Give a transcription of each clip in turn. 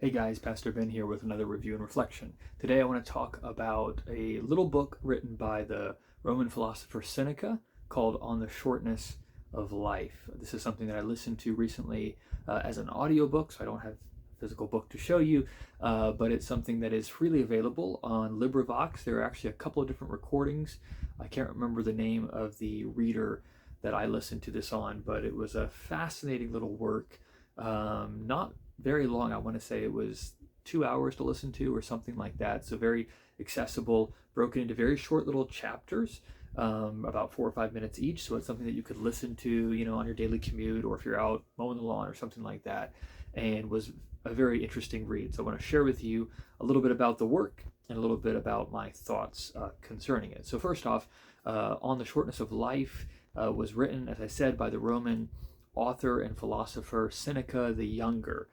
Hey guys, Pastor Ben here with another review and reflection. Today I want to talk about a little book written by the Roman philosopher Seneca called On the Shortness of Life. This is something that I listened to recently as an audiobook, so I don't have a physical book to show you, but it's something that is freely available on LibriVox. There are actually a couple of different recordings. I can't remember the name of the reader that I listened to this on, but it was a fascinating little work. Not very long. I want to say it was 2 hours to listen to or something like that. So very accessible, broken into very short little chapters, about 4 or 5 minutes each. So it's something that you could listen to, on your daily commute or if you're out mowing the lawn or something like that. And was a very interesting read. So I want to share with you a little bit about the work and a little bit about my thoughts concerning it. So first off, On the Shortness of Life was written, as I said, by the Roman author and philosopher Seneca the Younger.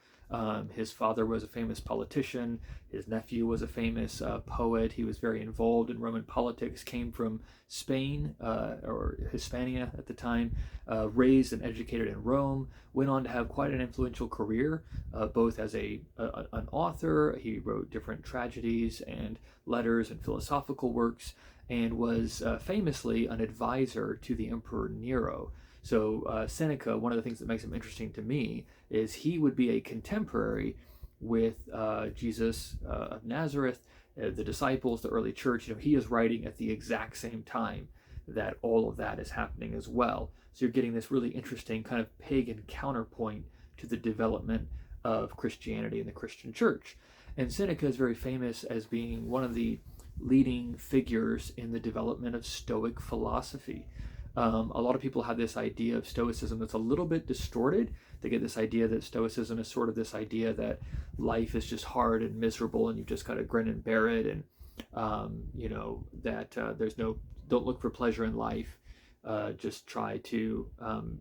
His father was a famous politician. His nephew was a famous poet. He was very involved in Roman politics, came from Spain or Hispania at the time, raised and educated in Rome, went on to have quite an influential career, both as an author. He wrote different tragedies and letters and philosophical works, and was famously an advisor to the Emperor Nero. So Seneca, one of the things that makes him interesting to me is he would be a contemporary with Jesus of Nazareth, the disciples, the early church. He is writing at the exact same time that all of that is happening as well. So you're getting this really interesting kind of pagan counterpoint to the development of Christianity and the Christian church. And Seneca is very famous as being one of the leading figures in the development of Stoic philosophy. A lot of people have this idea of Stoicism that's a little bit distorted. They get this idea that Stoicism is sort of this idea that life is just hard and miserable and you just got to grin and bear it, and that don't look for pleasure in life. Just try to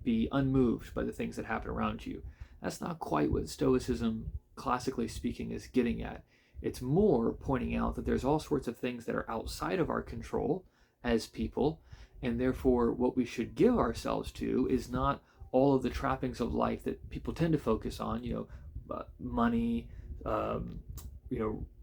be unmoved by the things that happen around you. That's not quite what Stoicism, classically speaking, is getting at. It's more pointing out that there's all sorts of things that are outside of our control as people, and therefore what we should give ourselves to is not all of the trappings of life that people tend to focus on, money,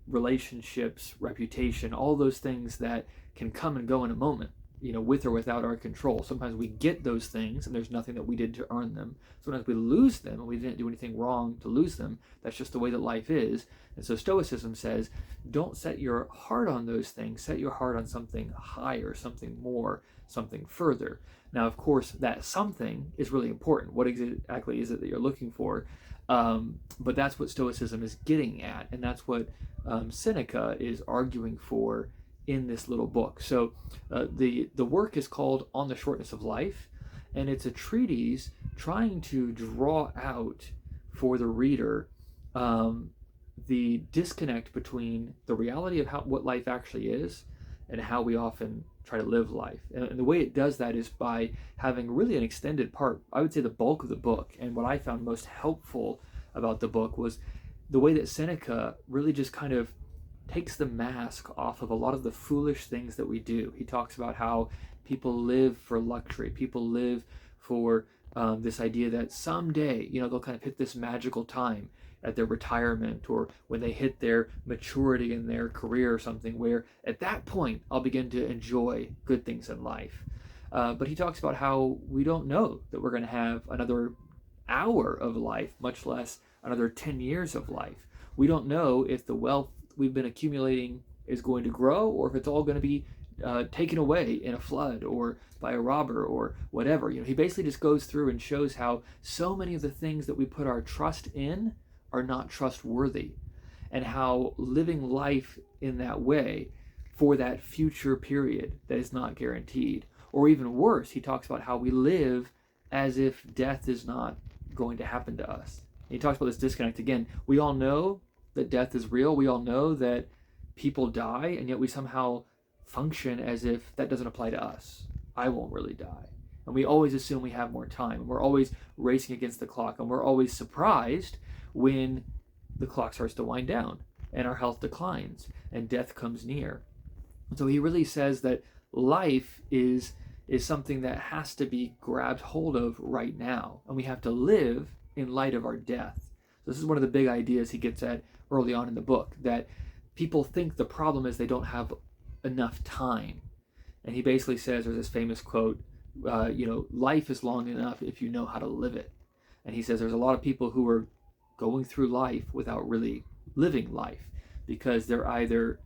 relationships, reputation, all those things that can come and go in a moment, with or without our control. Sometimes we get those things and there's nothing that we did to earn them. Sometimes we lose them and we didn't do anything wrong to lose them. That's just the way that life is. And so Stoicism says, don't set your heart on those things. Set your heart on something higher, something more, something further. Now, of course, that something is really important. What exactly is it that you're looking for? But that's what Stoicism is getting at. And that's what Seneca is arguing for in this little book. So the work is called On the Shortness of Life, and it's a treatise trying to draw out for the reader the disconnect between the reality of what life actually is and how we often try to live life. And the way it does that is by having really an extended part. I would say the bulk of the book, and what I found most helpful about the book was the way that Seneca really just kind of takes the mask off of a lot of the foolish things that we do. He talks about how people live for luxury. People live for this idea that someday, they'll kind of hit this magical time at their retirement or when they hit their maturity in their career or something, where at that point I'll begin to enjoy good things in life. But he talks about how we don't know that we're going to have another hour of life, much less another 10 years of life. We don't know if the wealth we've been accumulating is going to grow or if it's all going to be taken away in a flood or by a robber or whatever. He basically just goes through and shows how so many of the things that we put our trust in are not trustworthy, and how living life in that way for that future period that is not guaranteed. Or even worse, he talks about how we live as if death is not going to happen to us. And he talks about this disconnect again. We all know that death is real. We all know that people die, and yet we somehow function as if that doesn't apply to us. I won't really die. And we always assume we have more time. And we're always racing against the clock. And we're always surprised when the clock starts to wind down and our health declines and death comes near. And so he really says that life is something that has to be grabbed hold of right now. And we have to live in light of our death. So this is one of the big ideas he gets at early on in the book, that people think the problem is they don't have enough time. And he basically says, there's this famous quote, life is long enough if you know how to live it. And he says there's a lot of people who are going through life without really living life because they're either,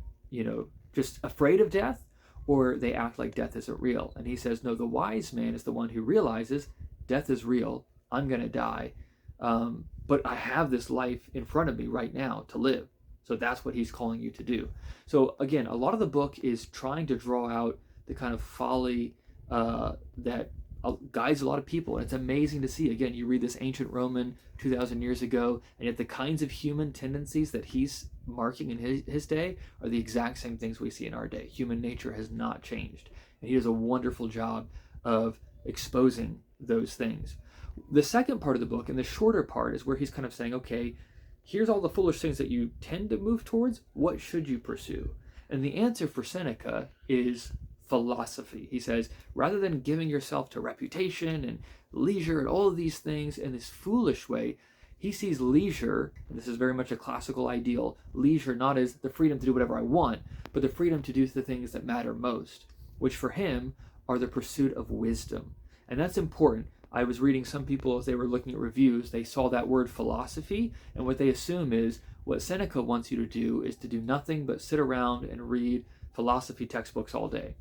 just afraid of death, or they act like death isn't real. And he says, no, the wise man is the one who realizes death is real. I'm going to die. But I have this life in front of me right now to live. So that's what he's calling you to do. So again, a lot of the book is trying to draw out the kind of folly that guides a lot of people. And it's amazing to see. Again, you read this ancient Roman 2,000 years ago, and yet the kinds of human tendencies that he's marking in his day are the exact same things we see in our day. Human nature has not changed. And he does a wonderful job of exposing those things. The second part of the book, and the shorter part, is where he's kind of saying, okay, here's all the foolish things that you tend to move towards. What should you pursue? And the answer for Seneca is philosophy. He says, rather than giving yourself to reputation and leisure and all of these things in this foolish way, he sees leisure, and this is very much a classical ideal, leisure not as the freedom to do whatever I want, but the freedom to do the things that matter most, which for him are the pursuit of wisdom. And that's important. I was reading some people, as they were looking at reviews, they saw that word philosophy, and what they assume is what Seneca wants you to do is to do nothing but sit around and read philosophy textbooks all day.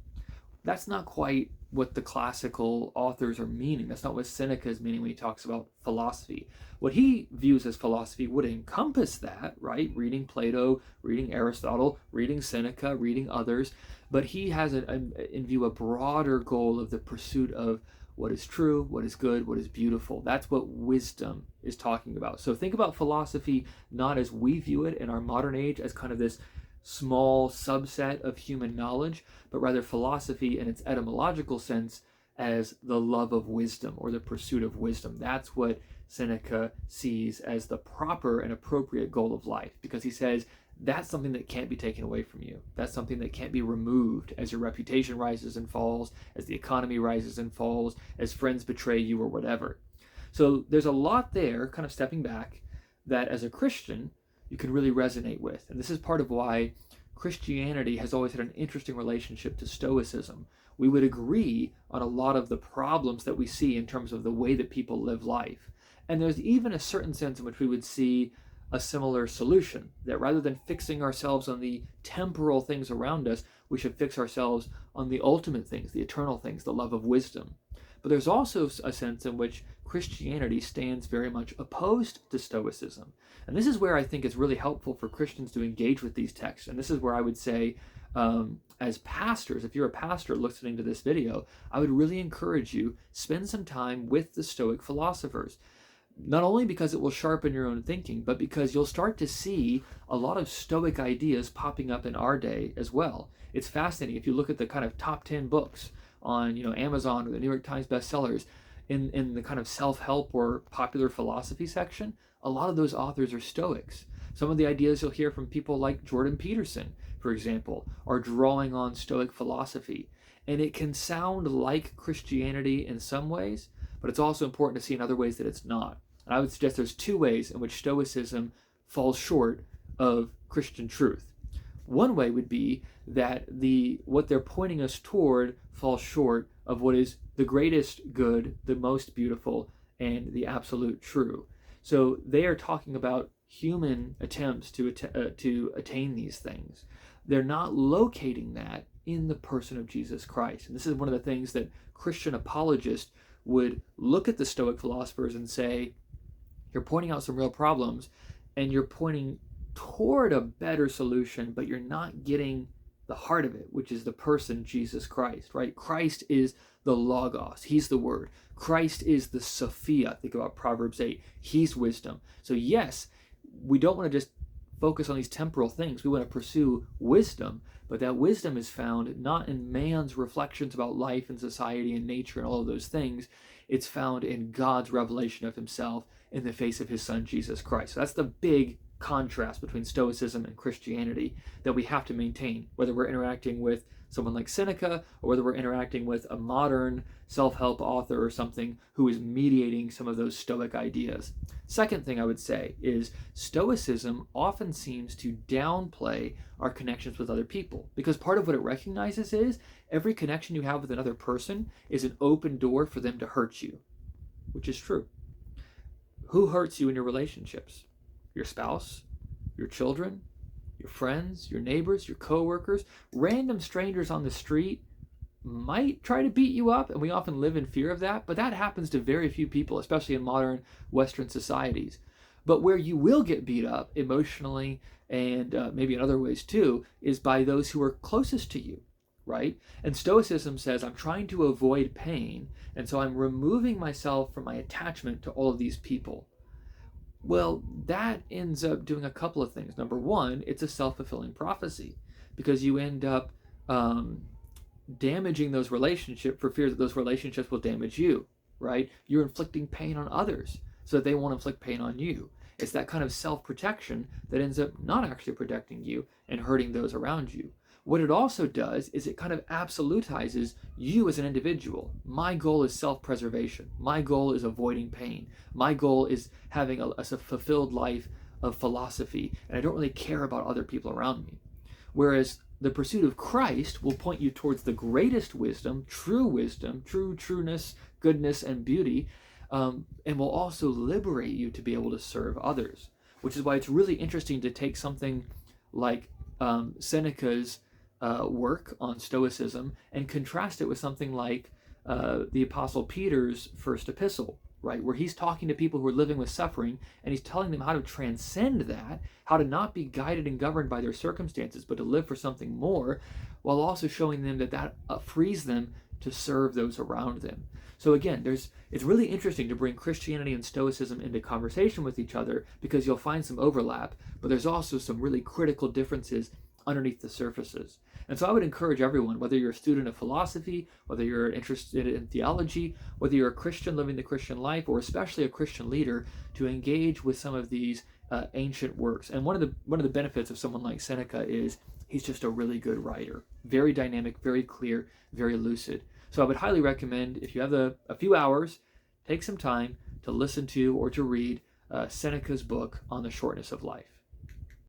That's not quite what the classical authors are meaning. That's not what Seneca is meaning when he talks about philosophy. What he views as philosophy would encompass that, right? Reading Plato, reading Aristotle, reading Seneca, reading others. But he has in view a broader goal of the pursuit of what is true, what is good, what is beautiful. That's what wisdom is talking about. So think about philosophy not as we view it in our modern age as kind of this small subset of human knowledge, but rather philosophy in its etymological sense as the love of wisdom or the pursuit of wisdom. That's what Seneca sees as the proper and appropriate goal of life, because he says that's something that can't be taken away from you. That's something that can't be removed as your reputation rises and falls, as the economy rises and falls, as friends betray you or whatever. So there's a lot there, kind of stepping back, that as a Christian, you can really resonate with. And this is part of why Christianity has always had an interesting relationship to Stoicism. We would agree on a lot of the problems that we see in terms of the way that people live life. And there's even a certain sense in which we would see a similar solution, that rather than fixing ourselves on the temporal things around us, we should fix ourselves on the ultimate things, the eternal things, the love of wisdom. But there's also a sense in which Christianity stands very much opposed to Stoicism. And this is where I think it's really helpful for Christians to engage with these texts. And this is where I would say, as pastors, if you're a pastor listening to this video, I would really encourage you, spend some time with the Stoic philosophers. Not only because it will sharpen your own thinking, but because you'll start to see a lot of Stoic ideas popping up in our day as well. It's fascinating. If you look at the kind of top 10 books on Amazon or the New York Times bestsellers, in the kind of self-help or popular philosophy section, a lot of those authors are Stoics. Some of the ideas you'll hear from people like Jordan Peterson, for example, are drawing on Stoic philosophy. And it can sound like Christianity in some ways, but it's also important to see in other ways that it's not. And I would suggest there's two ways in which Stoicism falls short of Christian truth. One way would be that what they're pointing us toward falls short of what is the greatest good, the most beautiful, and the absolute true. So they are talking about human attempts to attain these things. They're not locating that in the person of Jesus Christ. And this is one of the things that Christian apologists would look at the Stoic philosophers and say, you're pointing out some real problems, and you're pointing toward a better solution, but you're not getting the heart of it, which is the person Jesus Christ, right? Christ is the Logos. He's the Word. Christ is the Sophia. Think about Proverbs 8. He's wisdom. So yes, we don't want to just focus on these temporal things. We want to pursue wisdom, but that wisdom is found not in man's reflections about life and society and nature and all of those things. It's found in God's revelation of himself in the face of his Son, Jesus Christ. So that's the big contrast between Stoicism and Christianity that we have to maintain, whether we're interacting with someone like Seneca or whether we're interacting with a modern self-help author or something who is mediating some of those Stoic ideas. Second thing I would say is Stoicism often seems to downplay our connections with other people, because part of what it recognizes is every connection you have with another person is an open door for them to hurt you, which is true. Who hurts you in your relationships? Your spouse, your children, your friends, your neighbors, your coworkers. Random strangers on the street might try to beat you up, and we often live in fear of that, but that happens to very few people, especially in modern Western societies. But where you will get beat up emotionally and maybe in other ways too is by those who are closest to you, right? And Stoicism says, I'm trying to avoid pain, and so I'm removing myself from my attachment to all of these people. Well, that ends up doing a couple of things. Number one, it's a self-fulfilling prophecy, because you end up damaging those relationships for fear that those relationships will damage you, right? You're inflicting pain on others so that they won't inflict pain on you. It's that kind of self-protection that ends up not actually protecting you and hurting those around you. What it also does is it kind of absolutizes you as an individual. My goal is self-preservation. My goal is avoiding pain. My goal is having a fulfilled life of philosophy, and I don't really care about other people around me. Whereas the pursuit of Christ will point you towards the greatest wisdom, trueness, goodness, and beauty, and will also liberate you to be able to serve others, which is why it's really interesting to take something like Seneca's work on Stoicism and contrast it with something like the Apostle Peter's first epistle, right? Where he's talking to people who are living with suffering, and he's telling them how to transcend that, how to not be guided and governed by their circumstances, but to live for something more, while also showing them that frees them to serve those around them. So again, it's really interesting to bring Christianity and Stoicism into conversation with each other, because you'll find some overlap, but there's also some really critical differences underneath the surfaces. And so I would encourage everyone, whether you're a student of philosophy, whether you're interested in theology, whether you're a Christian living the Christian life, or especially a Christian leader, to engage with some of these ancient works. And one of the benefits of someone like Seneca is he's just a really good writer. Very dynamic, very clear, very lucid. So I would highly recommend, if you have a few hours, take some time to listen to or to read Seneca's book on the shortness of life.